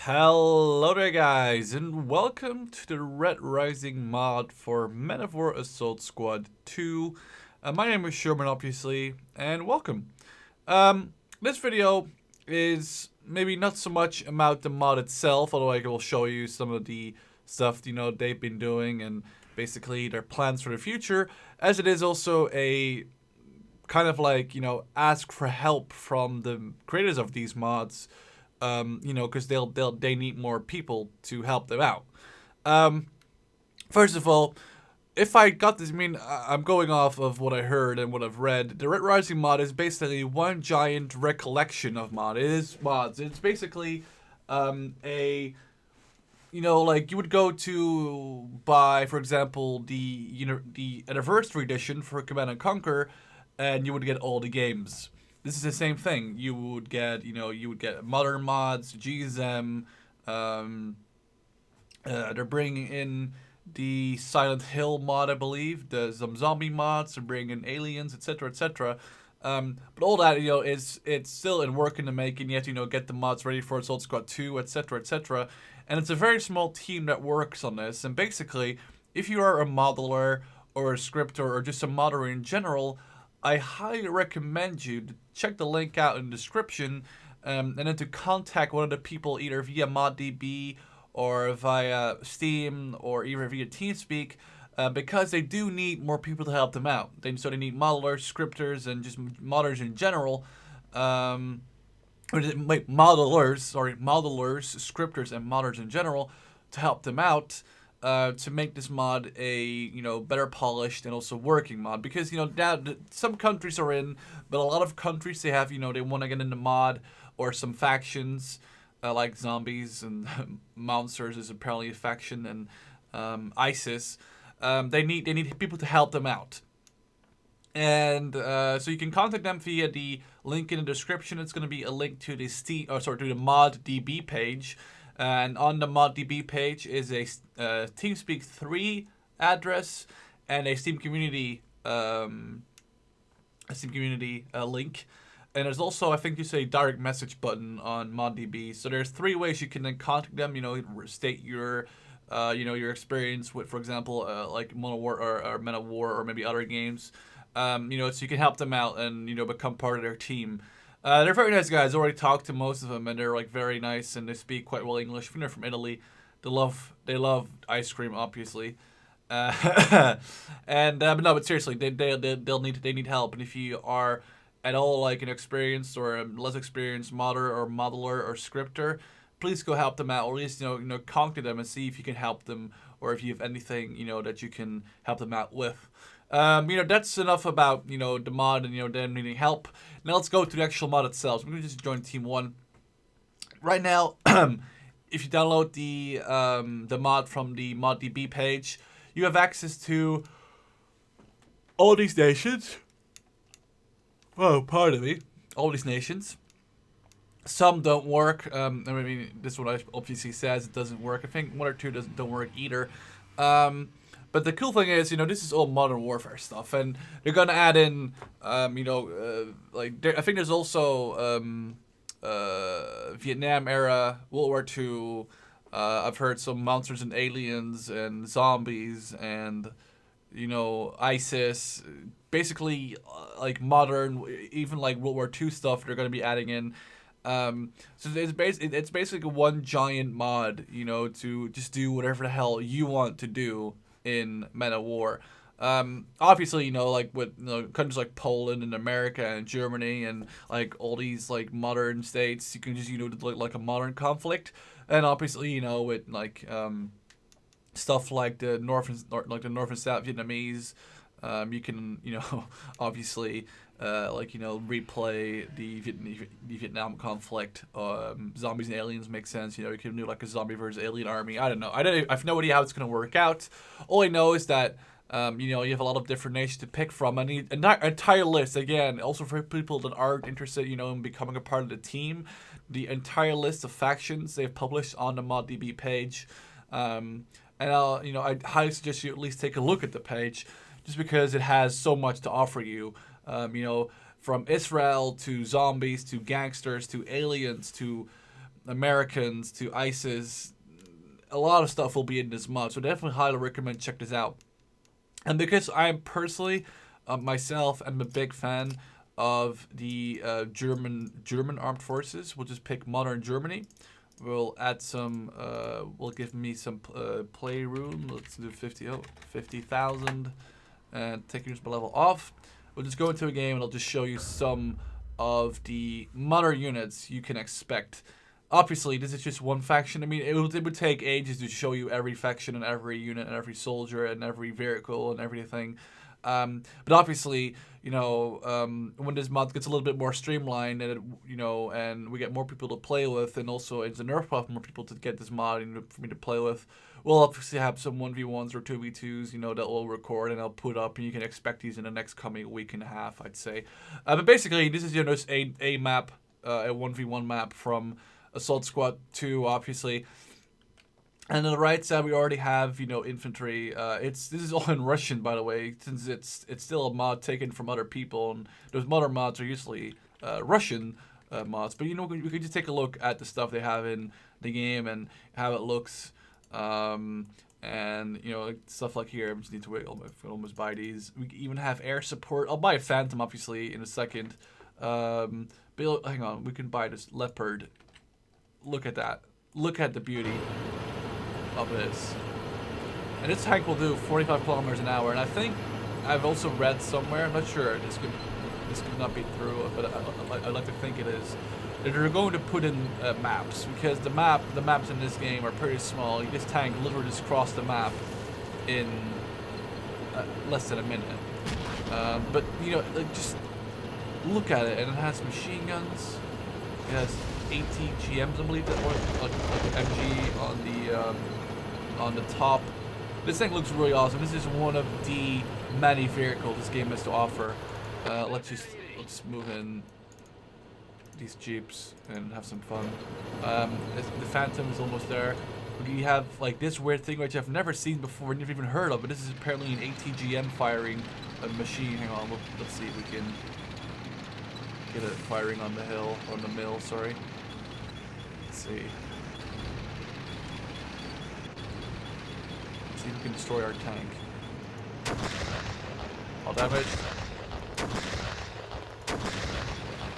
Hello there guys, and welcome to the Red Rising mod for Men of War Assault Squad 2. My name is Sherman, obviously, and welcome. This video is maybe not so much about the mod itself, although I will show you some of the stuff, they've been doing and basically their plans for the future, as it is also a kind of like, ask for help from the creators of these mods, because they need more people to help them out. Um, First of all, if I got this, I'm going off of what I heard and what I've read. The Red Rising mod is basically one giant recollection of mod. It is mods. It's basically a like you would go to buy, for example, the anniversary edition for Command and Conquer, and you would get all the games. This is the same thing. You would get modern mods, GSM. They're bringing in the Silent Hill mod, I believe. Some zombie mods. They're bringing in aliens, etc., etc. But all that, it's still in work in the making. You have to, get the mods ready for Assault Squad 2, etc., etc. And it's a very small team that works on this. And basically, if you are a modeler or a scripter or just a modder in general, I highly recommend you to check the link out in the description, and then to contact one of the people either via ModDB or via Steam or even via TeamSpeak, because they do need more people to help them out. So they need modelers, scripters, and just modders in general. Modelers, scripters, and modders in general to help them out, to make this mod a better polished and also working mod, because now some countries are in, but a lot of countries they have they want to get into mod, or some factions, like zombies and monsters is apparently a faction, and ISIS. They need people to help them out. And so you can contact them via the link in the description. It's going to be a link to the to the ModDB page, and on the ModDB page is a TeamSpeak 3 address and a Steam community link. And there's also, I think you say, direct message button on ModDB. So there's 3 ways you can then contact them. State your your experience with, for example, like Modern War or Men of War, or maybe other games. So you can help them out and become part of their team. They're very nice guys. I already talked to most of them, and they're like very nice, and they speak quite well English. I think they're from Italy. They love ice cream, obviously. But seriously, they need help. And if you are at all like an experienced or a less experienced modder or modeler or scripter, please go help them out, or at least contact them and see if you can help them, or if you have anything that you can help them out with. That's enough about the mod and them needing help. Now let's go to the actual mod itself. So I'm gonna just join Team 1 right now. If you download the mod from the ModDB page, you have access to all these nations. Oh, pardon me. All these nations. Some don't work. This is what I obviously says. It doesn't work. I think 1 or 2 don't work either. But the cool thing is, this is all Modern Warfare stuff, and they're gonna add in, I think there's also Vietnam era, World War II. I've heard some monsters and aliens and zombies and ISIS. Basically, like modern, even like World War II stuff. They're gonna be adding in. So it's basically one giant mod, to just do whatever the hell you want to do in Men of War. Obviously, like with countries like Poland and America and Germany and like all these like modern states, you can just do like a modern conflict. And obviously, with like stuff like the North and South Vietnamese, you can obviously replay the Vietnam conflict. Zombies and aliens make sense. You can do like a zombie versus alien army. I don't know. I have no idea how it's gonna work out. All I know is that you have a lot of different nations to pick from. I need an entire list again. Also for people that aren't interested, in becoming a part of the team, the entire list of factions they've published on the ModDB page. And I highly suggest you at least take a look at the page, just because it has so much to offer you. From Israel to zombies to gangsters to aliens to Americans to ISIS. A lot of stuff will be in this mod, so definitely highly recommend check this out. And because I am personally, myself, am a big fan of the German armed forces, we'll just pick modern Germany. We'll add some, will give me some play room. Let's do 50,000 and take your level off. We'll just go into a game and I'll just show you some of the modern units you can expect. Obviously, this is just one faction. I mean, it would take ages to show you every faction and every unit and every soldier and every vehicle and everything. But obviously, you know, when this mod gets a little bit more streamlined and, and we get more people to play with, and also it's a nerf buff, more people to get this mod for me to play with, we'll obviously have some 1v1s or 2v2s, that we'll record and I'll put up, and you can expect these in the next coming week and a half, I'd say. But basically, this is, just a map, a 1v1 map from Assault Squad 2, obviously. And on the right side, we already have, infantry. This is all in Russian, by the way, since it's still a mod taken from other people, and those modern mods are usually Russian mods. But we could just take a look at the stuff they have in the game and how it looks, and stuff like here. I just need to wait. I almost buy these. We even have air support. I'll buy a Phantom, obviously, in a second. But hang on, we can buy this Leopard. Look at that. Look at the beauty of this. And this tank will do 45 kilometers an hour. And I think I've also read somewhere, I'm not sure, this could not be true, but I like to think it is, that they're going to put in maps, because the maps in this game are pretty small. This tank literally just crossed the map in less than a minute. But just look at it, and it has machine guns. It has ATGMs, I believe, that were like MG on the top. This thing looks really awesome. This is one of the many vehicles this game has to offer. Let's move in these jeeps and have some fun. The Phantom is almost there. We have like this weird thing which I've never seen before, never even heard of, but this is apparently an ATGM firing machine. Hang on, let's see if we can get it firing on the hill, on the mill, sorry. Let's see. Let's see if we can destroy our tank. All damage.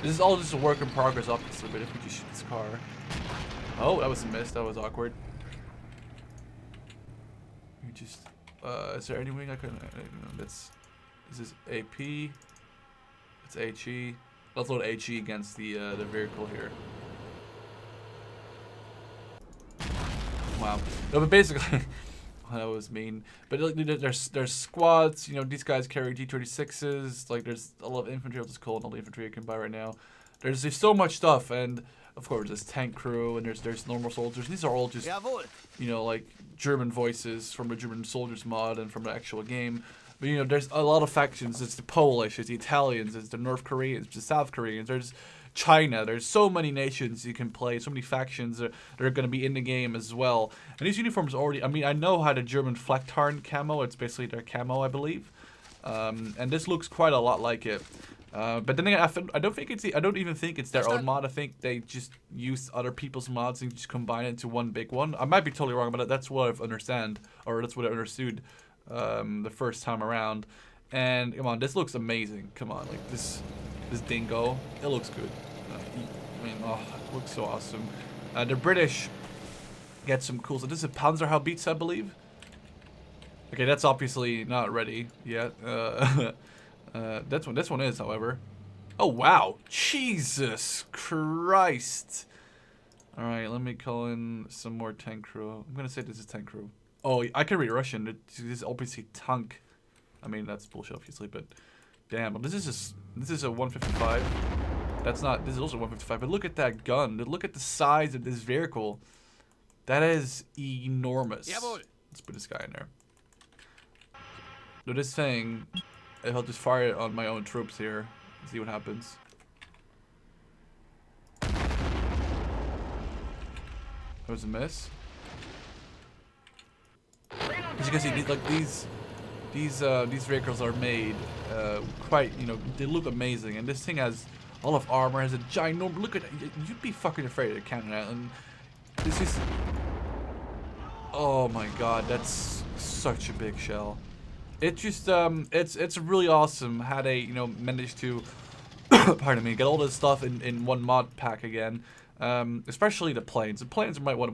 This is all just a work in progress, obviously, but if we just shoot this car. Oh, that was a miss. That was awkward. We just, is there anything I can, this is AP. It's HE. Let's load HE against the vehicle here. Wow. No, but basically, that was mean. But there's squads. These guys carry G36s. Like there's a lot of infantry. I'll just call it all the infantry I can buy right now. There's so much stuff, and of course there's tank crew, and there's normal soldiers. These are all just like German voices from the German soldiers mod and from the actual game. But there's a lot of factions. It's the Polish, it's the Italians, it's the North Koreans, it's the South Koreans. There's China. There's so many nations you can play, so many factions that are going to be in the game as well. And these uniforms already, I know how the German Flaktarn camo, it's basically their camo, I believe. And this looks quite a lot like it. But then again, I don't even think it's their own mod. I think they just use other people's mods and just combine it into one big one. I might be totally wrong, but that's what I've understood the first time around. And come on, this looks amazing. Come on, like this dingo, it looks good. It looks so awesome. The British get some cool. So this is a Panzerhaubitze, I believe. Okay, that's obviously not ready yet. This one is, however. Oh wow, Jesus Christ! All right, let me call in some more tank crew. I'm gonna say this is tank crew. Oh, I can read Russian. This is obviously tank. I mean, that's bullshit, obviously, but damn. This is a 155. This is also 155. But look at that gun. Look at the size of this vehicle. That is enormous. Let's put this guy in there. So this thing, I'll just fire it on my own troops here. See what happens. That was a miss. As you can see, these vehicles are made quite, they look amazing, and this thing has All of armor has a giant. Look at you'd be fucking afraid of Canada, and this is. Oh my god, that's such a big shell. It just it's really awesome how they managed to pardon me, get all this stuff in one mod pack again. Especially the planes. The planes are one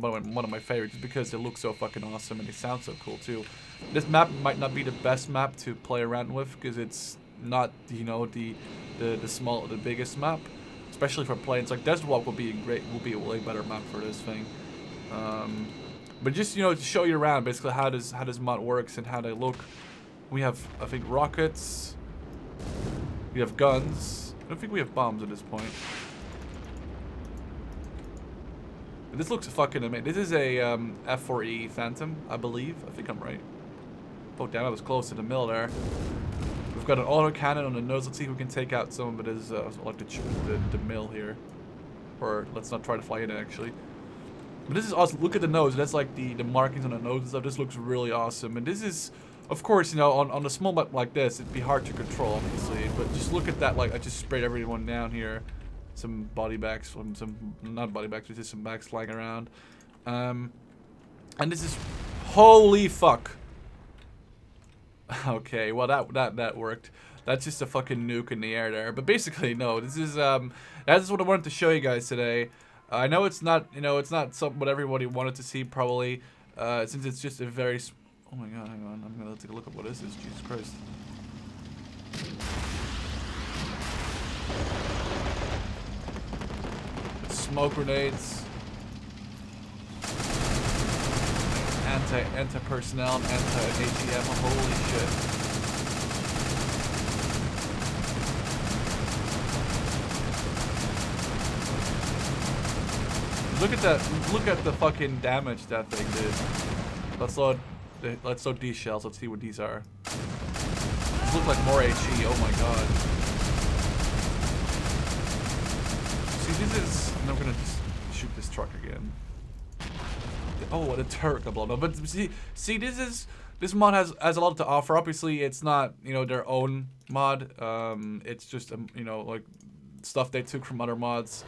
of my favorites just because they look so fucking awesome and they sound so cool too. This map might not be the best map to play around with because it's not the biggest map. Especially for planes. Like Desert Walk will be a way better map for this thing. But just to show you around basically how this mod works and how they look. We have I think rockets. We have guns. I don't think we have bombs at this point. But this looks fucking amazing. This is a F4E Phantom, I believe. I think I'm right. Oh damn, I was close to the mill there. We've got an autocannon on the nose. Let's see if we can take out some of his like the mill here. Or let's not try to fly in it actually. But this is awesome. Look at the nose. That's like the markings on the nose and stuff. This looks really awesome. And this is, of course, on a small map like this, it'd be hard to control, obviously. But just look at that. Like I just sprayed everyone down here. Some body bags, not body bags, but just some bags flying around. And this is, holy fuck. Okay, well that worked. That's just a fucking nuke in the air there. But basically, no, this is that's what I wanted to show you guys today. I know it's not, it's not what everybody wanted to see probably, since it's just a very. Oh my god, hang on, I'm gonna take a look at what this is. Jesus Christ. Smoke grenades. Anti-personnel and anti-ATM. Holy shit. Look at that. Look at the fucking damage that thing did. Let's load these shells. Let's see what these are. These look like more HE. Oh my god. See, this is. And I'm gonna just shoot this truck again. Oh, what a turret got blown up. But see, this mod has a lot to offer. Obviously, it's not their own mod. It's just like stuff they took from other mods.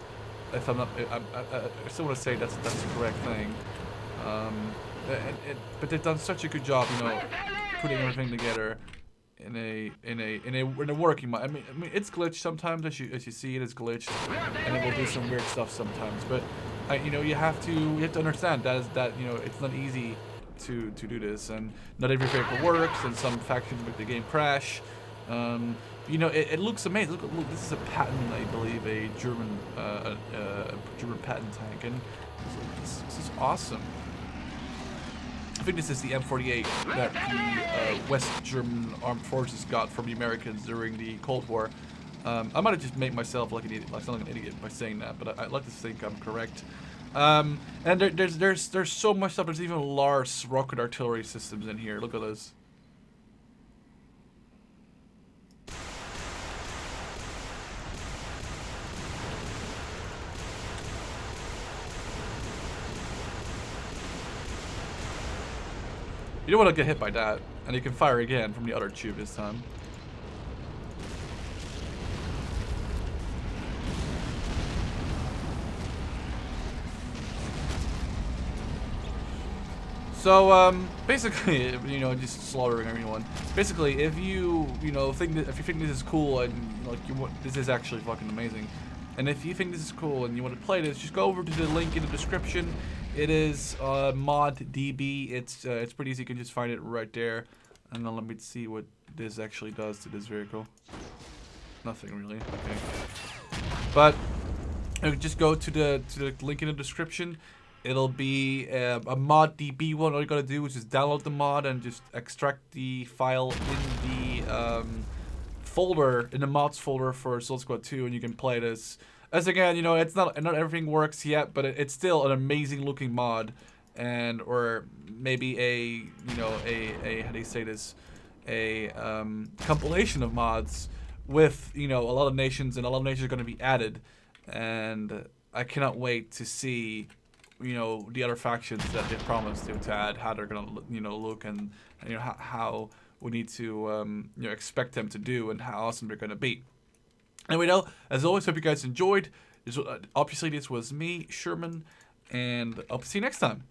If I'm not, I still want to say that's the correct thing. But they've done such a good job, putting everything together in a working mod. I mean, it's glitched sometimes, as you see it is glitched, and it will do some weird stuff sometimes. But you have to understand that it's not easy to do this, and not every vehicle works, and some factions make the game crash. It looks amazing. Look, this is a patent, I believe, a German patent tank, and this is awesome. I think this is the M48 that the West German armed forces got from the Americans during the Cold War. I might have just made myself like an idiot, like sound like an idiot by saying that, but I like to think I'm correct. And there's so much stuff. There's even Lars rocket artillery systems in here. Look at this. You don't want to get hit by that, and you can fire again from the other tube this time. So basically, just slaughtering everyone. Basically, if you think this is cool and this is actually fucking amazing, and if you think this is cool and you want to play this, just go over to the link in the description. It is mod DB. It's pretty easy. You can just find it right there. And then let me see what this actually does to this vehicle. Nothing really. Okay. But just go to the link in the description. It'll be a mod DB one. All you gotta do is just download the mod and just extract the file in the folder, in the mods folder for Solid Squad 2, and you can play this. As again, it's not everything works yet, but it's still an amazing looking mod, and or maybe a how do you say this, a compilation of mods with a lot of nations, and a lot of nations are going to be added, and I cannot wait to see the other factions that they promised to add, how they're going to look, and how we need to expect them to do, and how awesome they're going to be. Anyway, now, as always, hope you guys enjoyed. Obviously, this was me, Sherman, and I'll see you next time.